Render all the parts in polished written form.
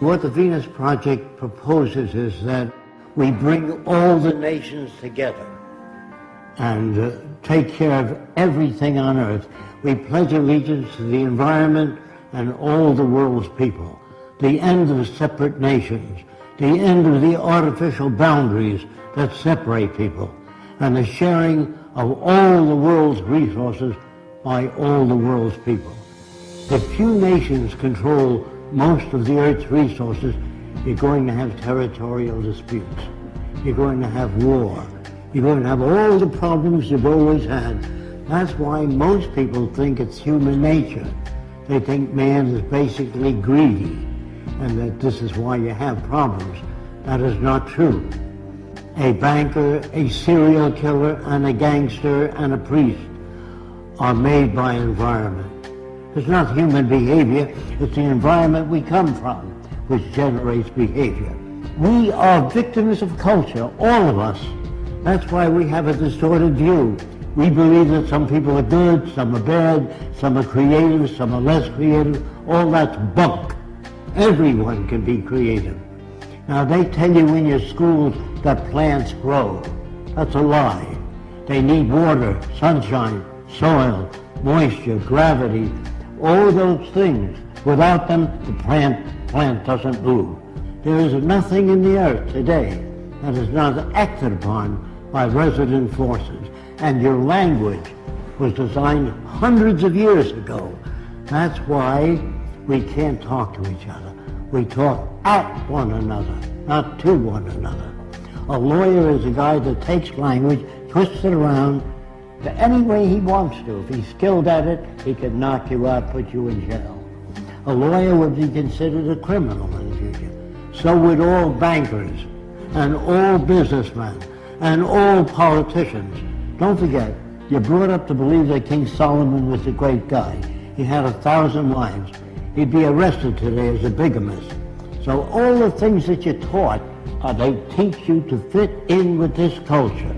What the Venus Project proposes is that we bring all the nations together and take care of everything on earth. We pledge allegiance to the environment and all the world's people. The end of separate nations, the end of the artificial boundaries that separate people, and the sharing of all the world's resources by all the world's people. If few nations control most of the Earth's resources, you're going to have territorial disputes. You're going to have war. You're going to have all the problems you've always had. That's why most people think it's human nature. They think man is basically greedy, and that this is why you have problems. That is not true. A banker, a serial killer, and a gangster, and a priest are made by environment. It's not human behavior, it's the environment we come from which generates behavior. We are victims of culture, all of us. That's why we have a distorted view. We believe that some people are good, some are bad, some are creative, some are less creative. All that's bunk. Everyone can be creative. Now they tell you in your schools that plants grow. That's a lie. They need water, sunshine, soil, moisture, gravity, all those things. Without them, the plant doesn't move. There is nothing in the earth today that is not acted upon by resident forces. And your language was designed hundreds of years ago. That's why we can't talk to each other. We talk at one another, not to one another. A lawyer is a guy that takes language, twists it around to any way he wants to. If he's skilled at it, he can knock you out, put you in jail. A lawyer would be considered a criminal in the future. So would all bankers, and all businessmen, and all politicians. Don't forget, you're brought up to believe that King Solomon was a great guy. He had 1,000 wives. He'd be arrested today as a bigamist. So all the things that you're taught, they teach you to fit in with this culture.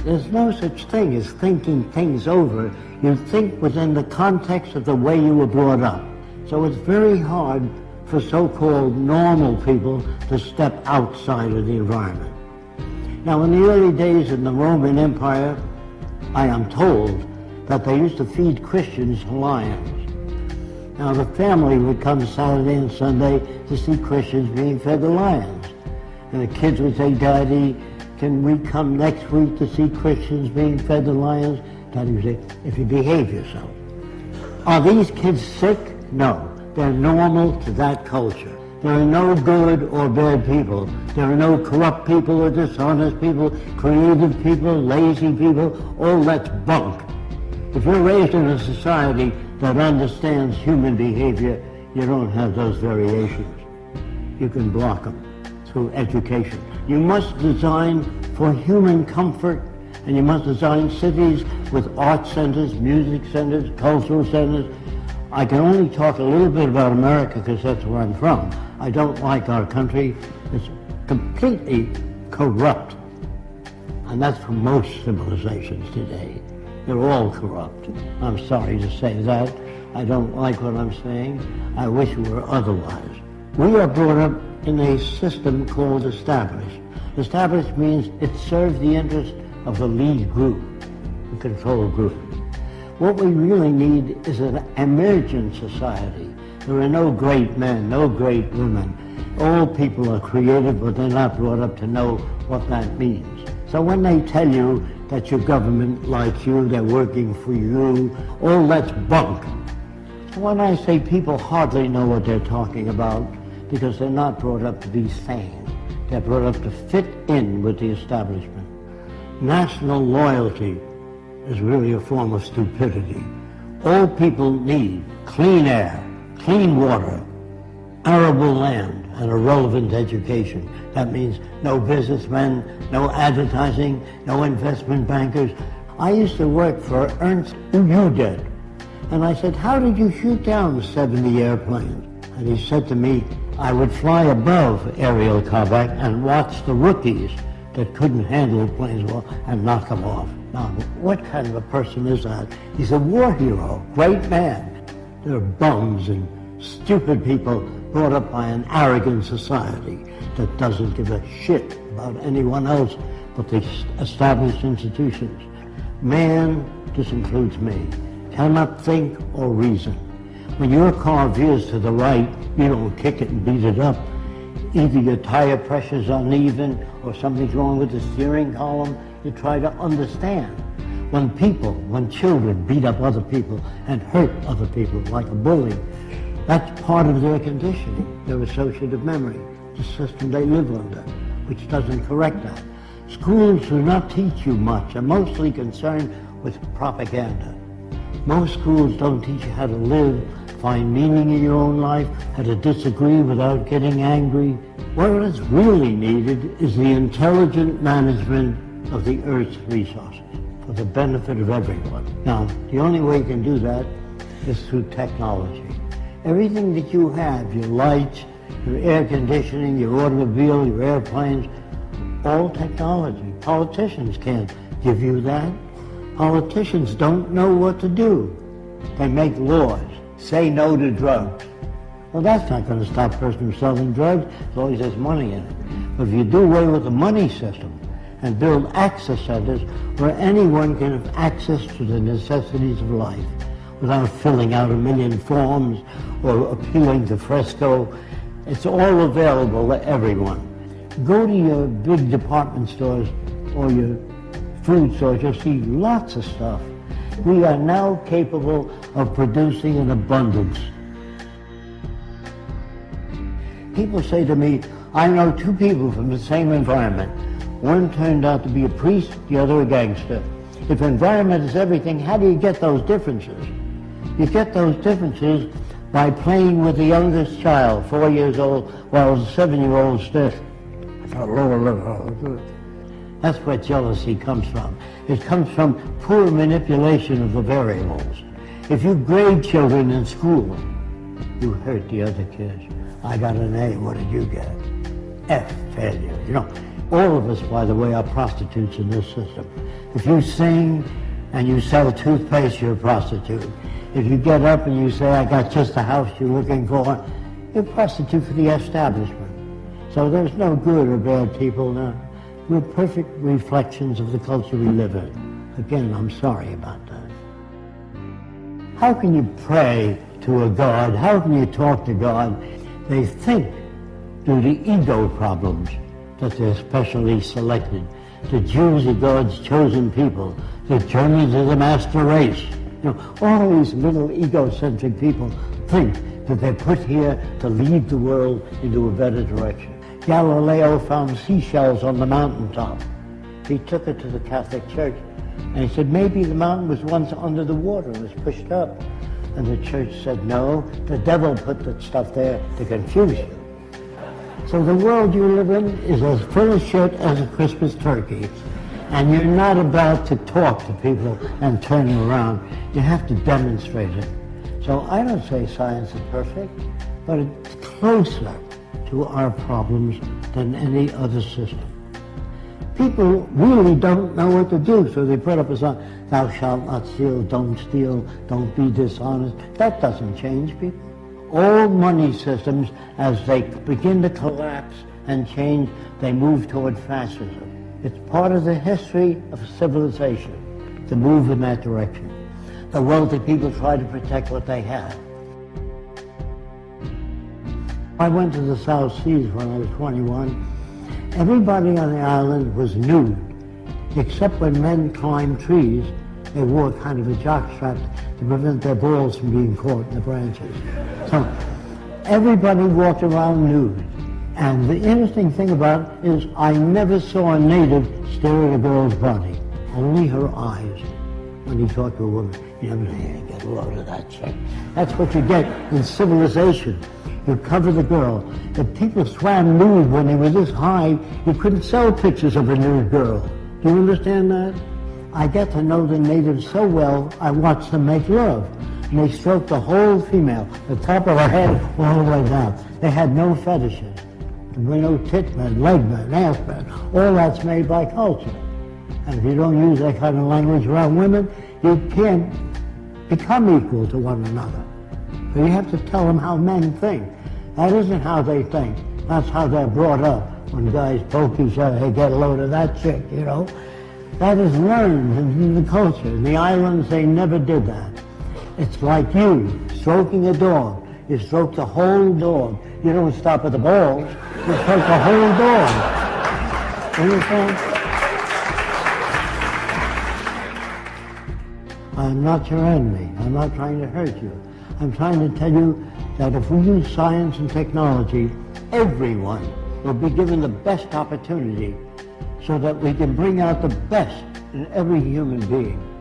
There's no such thing as thinking things over. You think within the context of the way you were brought up. So it's very hard for so-called normal people to step outside of the environment. Now, in the early days in the Roman Empire, I am told that they used to feed Christians lions. Now, the family would come Saturday and Sunday to see Christians being fed to lions. And the kids would say, "Daddy, can we come next week to see Christians being fed to lions?" Daddy would say, "If you behave yourself." Are these kids sick? No. They're normal to that culture. There are no good or bad people. There are no corrupt people or dishonest people, creative people, lazy people. All that's bunk. If you're raised in a society that understands human behavior, you don't have those variations. You can block them through education. You must design for human comfort, and you must design cities with art centers, music centers, cultural centers. I can only talk a little bit about America because that's where I'm from. I don't like our country. It's completely corrupt. And that's for most civilizations today. They're all corrupt. I'm sorry to say that. I don't like what I'm saying. I wish it were otherwise. We are brought up in a system called established. Established means it serves the interest of the lead group, the control group. What we really need is an emergent society. There are no great men, no great women. All people are creative, but they're not brought up to know what that means. So when they tell you that your government likes you, they're working for you, all that's bunk. So when I say people hardly know what they're talking about, because they're not brought up to be sane. They're brought up to fit in with the establishment. National loyalty is really a form of stupidity. All people need clean air, clean water, arable land, and a relevant education. That means no businessmen, no advertising, no investment bankers. I used to work for Ernst Ude, and I said, "How did you shoot down 70 airplanes?" And he said to me, "I would fly above aerial combat and watch the rookies that couldn't handle planes well and knock them off." Now, what kind of a person is that? He's a war hero, great man. There are bums and stupid people brought up by an arrogant society that doesn't give a shit about anyone else but the established institutions. Man, this includes me, cannot think or reason. When your car veers to the right, you don't kick it and beat it up. Either your tire pressure's uneven or something's wrong with the steering column. You try to understand. When children beat up other people and hurt other people like a bully, that's part of their conditioning, their associative memory, the system they live under, which doesn't correct that. Schools do not teach you much, are mostly concerned with propaganda. Most schools don't teach you how to live, find meaning in your own life, how to disagree without getting angry. What is really needed is the intelligent management of the Earth's resources for the benefit of everyone. Now, the only way you can do that is through technology. Everything that you have, your lights, your air conditioning, your automobile, your airplanes, all technology. Politicians can't give you that. Politicians don't know what to do. They make laws, say no to drugs. Well, that's not going to stop a person from selling drugs as long as there's money in it. But if you do away with the money system and build access centers where anyone can have access to the necessities of life without filling out a million forms or appealing to Fresko, it's all available to everyone. Go to your big department stores or your food stores, you'll see lots of stuff. We are now capable of producing an abundance. People say to me, I know two people from the same environment. One turned out to be a priest, the other a gangster. If environment is everything, how do you get those differences? You get those differences by playing with the youngest child, 4 years old, while the 7-year-old stiff. That's where jealousy comes from. It comes from poor manipulation of the variables. If you grade children in school, you hurt the other kids. I got an A, what did you get? F, failure. You know, all of us, by the way, are prostitutes in this system. If you sing and you sell toothpaste, you're a prostitute. If you get up and you say, I got just the house you're looking for, you're a prostitute for the establishment. So there's no good or bad people now. We're perfect reflections of the culture we live in. Again, I'm sorry about that. How can you pray to a God? How can you talk to God? They think, due to ego problems, that they're specially selected. The Jews are God's chosen people. The Germans are the master race. You know, all these little egocentric people think that they're put here to lead the world into a better direction. Galileo found seashells on the mountaintop. He took it to the Catholic Church, and he said, maybe the mountain was once under the water and was pushed up. And the church said, no, the devil put that stuff there to confuse you. So the world you live in is as full of shit as a Christmas turkey. And you're not about to talk to people and turn them around. You have to demonstrate it. So I don't say science is perfect, but it's closer to our problems than any other system. People really don't know what to do, so they put up a sign, thou shalt not steal, don't be dishonest. That doesn't change people. All money systems, as they begin to collapse and change, they move toward fascism. It's part of the history of civilization to move in that direction. The wealthy people try to protect what they have. I went to the South Seas when I was 21. Everybody on the island was nude, except when men climbed trees, they wore kind of a jockstrap to prevent their balls from being caught in the branches. So everybody walked around nude. And the interesting thing about it is I never saw a native stare at a girl's body, only her eyes. When you talk to a woman, you never say, hey, get a load of that chick. That's what you get in civilization. You cover the girl. If people swam nude when they were this high, you couldn't sell pictures of a nude girl. Do you understand that? I get to know the natives so well, I watch them make love. And they stroke the whole female, the top of her head all the way down. They had no fetishes. There were no tit men, leg men, ass men. All that's made by culture. And if you don't use that kind of language around women, you can't become equal to one another. So you have to tell them how men think. That isn't how they think. That's how they're brought up. When guys poke each other, hey, get a load of that chick, you know. That is learned in the culture. In the islands, they never did that. It's like you stroking a dog. You stroke the whole dog. You don't stop at the balls. You stroke the whole dog. Understand? I'm not your enemy. I'm not trying to hurt you. I'm trying to tell you that if we use science and technology, everyone will be given the best opportunity so that we can bring out the best in every human being.